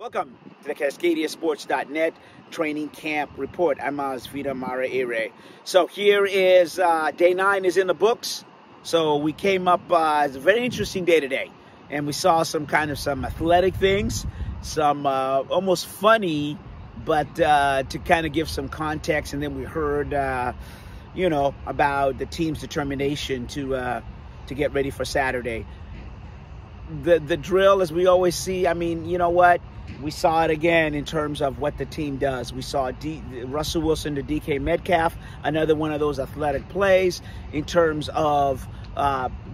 Welcome to the CascadiaSports.net Training Camp Report. I'm Vida Mara Ere. So here is day 9 is in the books. So we came up, it's a very interesting day today. And we saw some athletic things, some almost funny, but to kind of give some context. And then we heard, about the team's determination to get ready for Saturday. The drill, as we always see, I mean, you know what? We saw it again in terms of what the team does. We saw Russell Wilson to DK Metcalf, another one of those athletic plays in terms of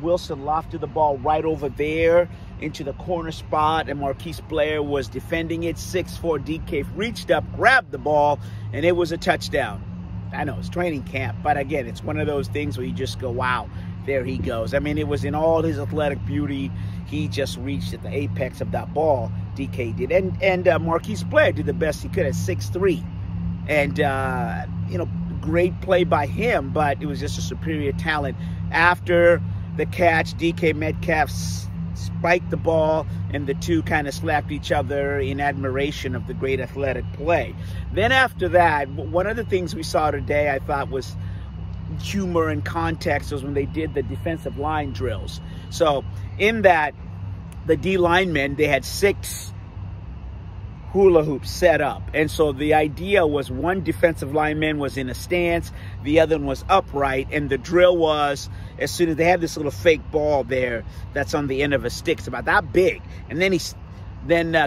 Wilson lofted the ball right over there into the corner spot, and Marquise Blair was defending it. 6'4" DK reached up, grabbed the ball, and it was a touchdown. I know, it's training camp, but again, it's one of those things where you just go, wow, there he goes. I mean, it was in all his athletic beauty. He just reached at the apex of that ball, DK did. And Marquise Blair did the best he could at 6'3". And, great play by him, but it was just a superior talent. After the catch, DK Metcalf spiked the ball, and the two kind of slapped each other in admiration of the great athletic play. Then after that, one of the things we saw today I thought was humor and context was when they did the defensive line drills. So in that, the D linemen, they had 6 hula hoops set up. And so the idea was one defensive lineman was in a stance, the other one was upright, and the drill was, as soon as they have this little fake ball there that's on the end of a stick, it's about that big, and then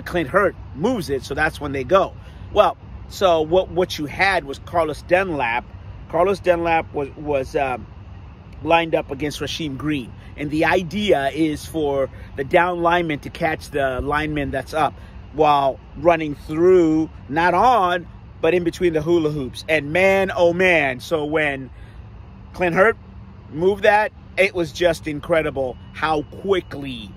Clint Hurt moves it, so that's when they go. Well, so what you had was Carlos Dunlap. Carlos Dunlap was lined up against Rasheem Green. And the idea is for the down lineman to catch the lineman that's up while running through, not on, but in between the hula hoops. And man, oh man, so when Clint Hurt moved that, it was just incredible how quickly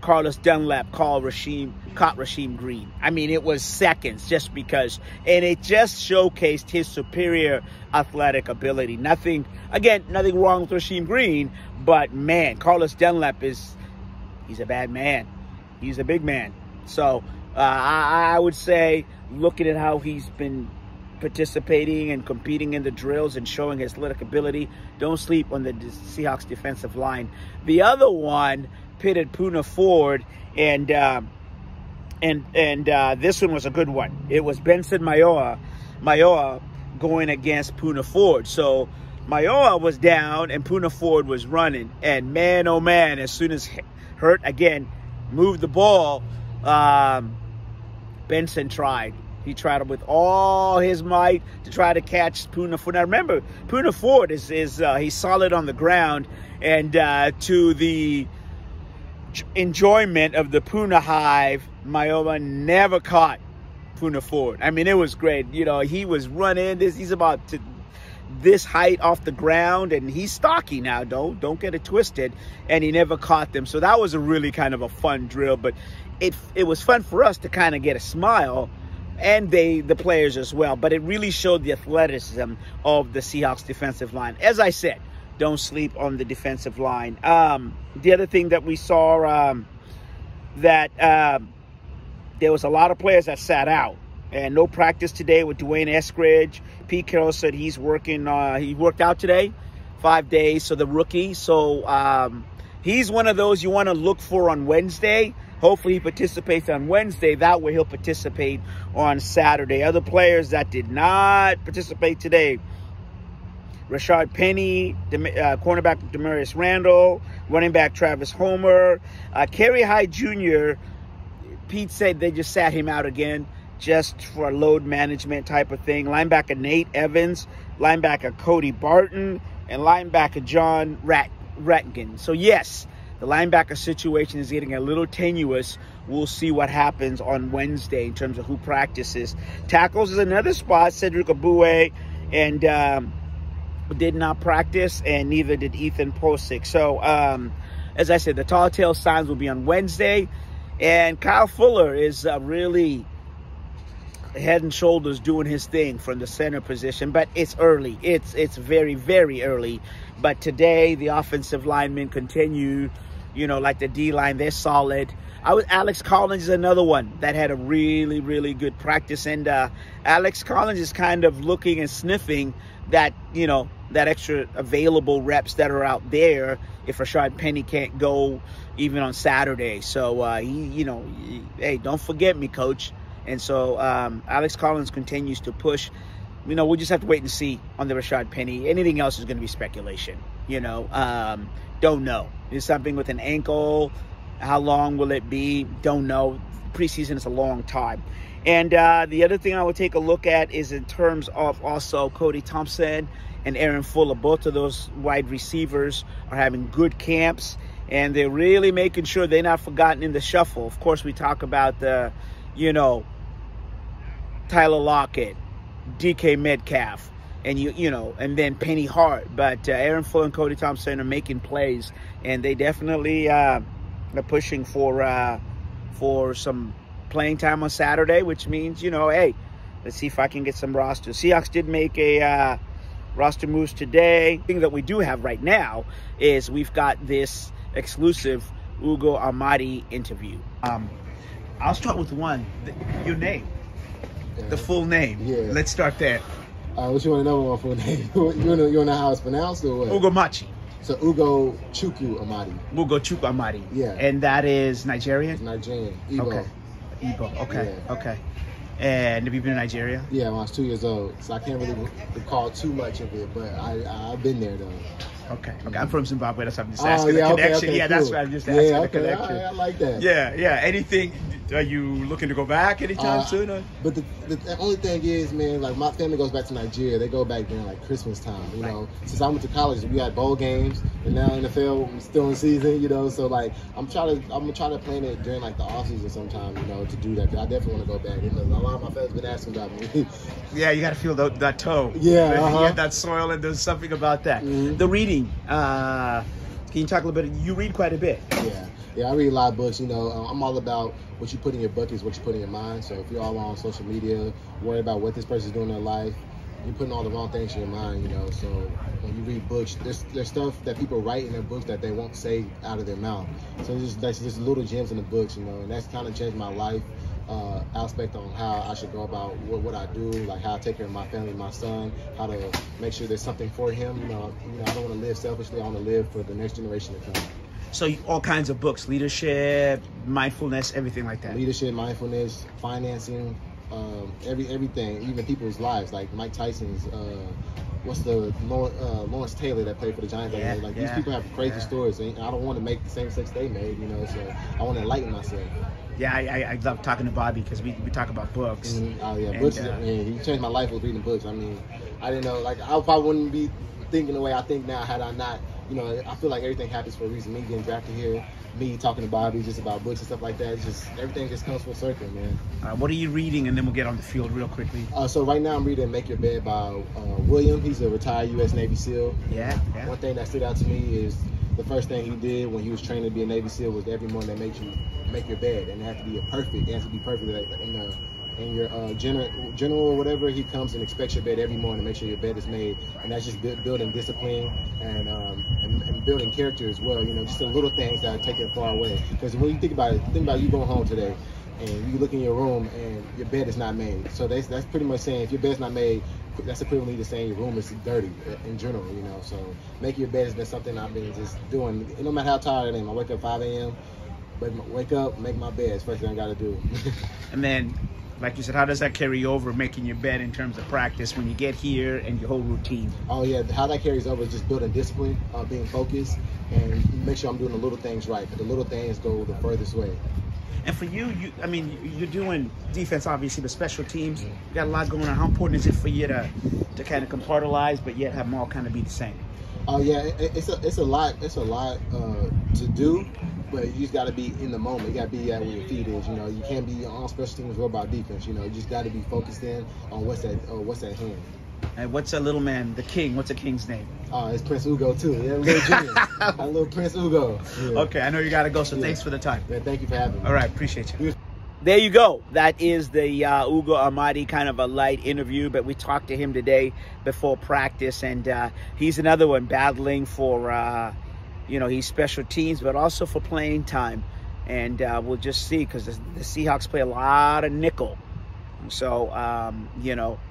Carlos Dunlap caught Rasheem Green. I mean, it was seconds just because, and it just showcased his superior athletic ability. Nothing wrong with Rasheem Green, but man, Carlos Dunlap he's a bad man. He's a big man. So I would say, looking at how he's been participating and competing in the drills and showing his athletic ability, don't sleep on the Seahawks defensive line. The other one pitted Poona Ford, and this one was a good one. It was Benson Mayowa going against Poona Ford. So Mayowa was down and Poona Ford was running, and man, oh man, as soon as Hurt again moved the ball, Benson tried. He tried with all his might to try to catch Poona Ford. Now remember, Poona Ford is he's solid on the ground, and to the enjoyment of the Poona Hive, Mayowa never caught Poona Ford. I mean, it was great. He was running. He's about this height off the ground, and he's stocky now. Don't get it twisted. And he never caught them. So that was a really kind of a fun drill. But it was fun for us to kind of get a smile, and the players as well. But it really showed the athleticism of the Seahawks defensive line. As I said, don't sleep on the defensive line. The other thing that we saw, that there was a lot of players that sat out, and no practice today with Dwayne Eskridge. Pete Carroll said he's working. He worked out today, 5 days. So the rookie. So he's one of those you want to look for on Wednesday. Hopefully he participates on Wednesday. That way he'll participate on Saturday. Other players that did not participate today: Rashard Penny, cornerback Demarius Randall, running back Travis Homer, Kerry Hyde Jr. Pete said they just sat him out again just for a load management type of thing. Linebacker Nate Evans, linebacker Cody Barton, and linebacker John Ratgen. So yes, the linebacker situation is getting a little tenuous. We'll see what happens on Wednesday in terms of who practices. Tackles is another spot. Cedric Abue and did not practice, and neither did Ethan Posick. So as I said, the tall tale signs will be on Wednesday, and Kyle Fuller is really head and shoulders doing his thing from the center position, but it's early. It's very, very early. But today the offensive linemen continue You know, like the D-line, they're solid. Alex Collins is another one that had a really, really good practice. And Alex Collins is kind of looking and sniffing that, you know, that extra available reps that are out there if Rashad Penny can't go even on Saturday. So, hey, don't forget me, coach. And so Alex Collins continues to push. You know, we'll just have to wait and see on the Rashad Penny. Anything else is going to be speculation, you know. Don't know. It's something with an ankle. How long will it be? Don't know. Preseason is a long time. And the other thing I would take a look at is in terms of also Cody Thompson and Aaron Fuller. Both of those wide receivers are having good camps, and they're really making sure they're not forgotten in the shuffle. Of course, we talk about the, you know, Tyler Lockett, DK Metcalf, and and then Penny Hart. But Aaron Fuller and Cody Thompson are making plays, and they definitely are pushing for some playing time on Saturday, which means, you know, hey, let's see if I can get some rosters. Seahawks did make a roster moves today. The thing that we do have right now is we've got this exclusive Ugo Ahmadi interview. I'll start with your name. The full name. Yeah. Let's start there. What you want to know about my full name? you want to know how it's pronounced or what? Ugo Machi. So Ugo Ahmadi. Ugo Ahmadi. Yeah. And that is Nigerian? It's Nigerian. Igbo. Okay. Igbo. Okay. Yeah. Okay. And have you been in Nigeria? Yeah, when I was 2 years old. So I can't really recall too much of it, but I've been there though. Okay. I'm from Zimbabwe. That's what I'm just asking. Yeah, the connection. Okay, yeah, cool. that's what I'm just asking. The connection. I like that. Yeah. Anything? Are you looking to go back anytime soon? Or? But the only thing is, man, like my family goes back to Nigeria. They go back during like Christmas time, you know. Since I went to college, we had bowl games, and now NFL is still in season, you know. So like I'm gonna try to plan it during like the off season sometime, you know, to do that. I definitely want to go back because a lot of my fans been asking about me. Yeah, you got to feel that toe. Yeah, You that soil, and there's something about that. Mm-hmm. The reading. Can you talk a little bit? You read quite a bit. Yeah, I read a lot of books. You know, I'm all about what you put in your book is what you put in your mind. So if you're all on social media, worry about what this person's doing in their life, you're putting all the wrong things in your mind, you know. So when you read books, there's stuff that people write in their books that they won't say out of their mouth. So that's just little gems in the books, you know, and that's kind of changed my life aspect on how I should go about what I do, like how I take care of my family, my son, how to make sure there's something for him. You know, I don't want to live selfishly. I want to live for the next generation to come. So all kinds of books, leadership, mindfulness, everything like that. Leadership, mindfulness, financing, everything, even people's lives. Like Mike Tyson's, Lawrence Taylor that played for the Giants. These people have crazy stories, and I don't want to make the same mistakes they made, you know. So I want to enlighten myself. Yeah, I love talking to Bobby because we talk about books. Mm-hmm. Oh yeah, books. He changed my life with reading books. I mean, I didn't know. Like I probably wouldn't be thinking the way I think now had I not. You know, I feel like everything happens for a reason. Me getting drafted here, me talking to Bobby just about books and stuff like that. It's just everything just comes full circle, man. What are you reading, and then we'll get on the field real quickly. So right now I'm reading Make Your Bed by William. He's a retired U.S. Navy SEAL. Yeah. One thing that stood out to me is the first thing he did when he was training to be a Navy SEAL was every morning they make your bed, and it has to be perfect. It has to be perfect. In your general or whatever, he comes and inspects your bed every morning to make sure your bed is made, and that's just building discipline and building character as well. You know, just the little things that take it far away. Because when you think about you going home today, and you look in your room and your bed is not made. So that's pretty much saying if your bed's not made, that's equivalent to saying your room is dirty in general. You know, so making your bed has been something I've been just doing. No matter how tired I am, I wake up 5 a.m. Wake up, make my bed. It's the first thing I got to do. And then, like you said, how does that carry over, making your bed in terms of practice when you get here and your whole routine? Oh, yeah. How that carries over is just building discipline, being focused, and make sure I'm doing the little things right. The little things go the furthest way. And for you, you're doing defense, obviously, but special teams. You got a lot going on. How important is it for you to kind of compartmentalize, but yet have them all kind of be the same? Oh yeah, it's a lot to do, but you just got to be in the moment. You got to be at where your feet is. You know, you can't be on special teams or about defense. You know, you just got to be focused in on what's at hand. And what's that little man, the king? What's the king's name? It's Prince Ugo too. Yeah, little Junior. Little Prince Ugo. Yeah. Okay, I know you got to go, so thanks for the time. Yeah, thank you for having me. All right, appreciate you. There you go. That is the Ugo Ahmadi, kind of a light interview, but we talked to him today before practice, and he's another one battling for, he's special teams, but also for playing time. And we'll just see, because the Seahawks play a lot of nickel. So, him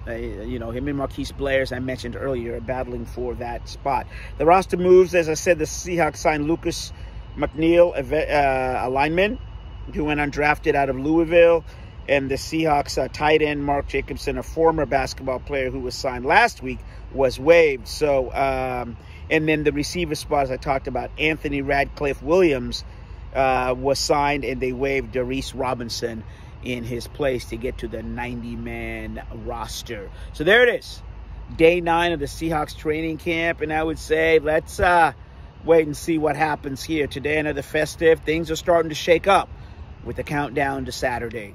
and Marquise Blair, as I mentioned earlier, are battling for that spot. The roster moves, as I said, the Seahawks signed Lucas McNeil, a lineman, who went undrafted out of Louisville. And the Seahawks tight end Mark Jacobson, a former basketball player who was signed last week, was waived. So, and then the receiver spot, as I talked about, Anthony Radcliffe Williams was signed, and they waived Darius Robinson in his place to get to the 90-man roster. So there it is, day 9 of the Seahawks training camp, and I would say let's wait and see what happens here today. Another festive. Things are starting to shake up with the countdown to Saturday.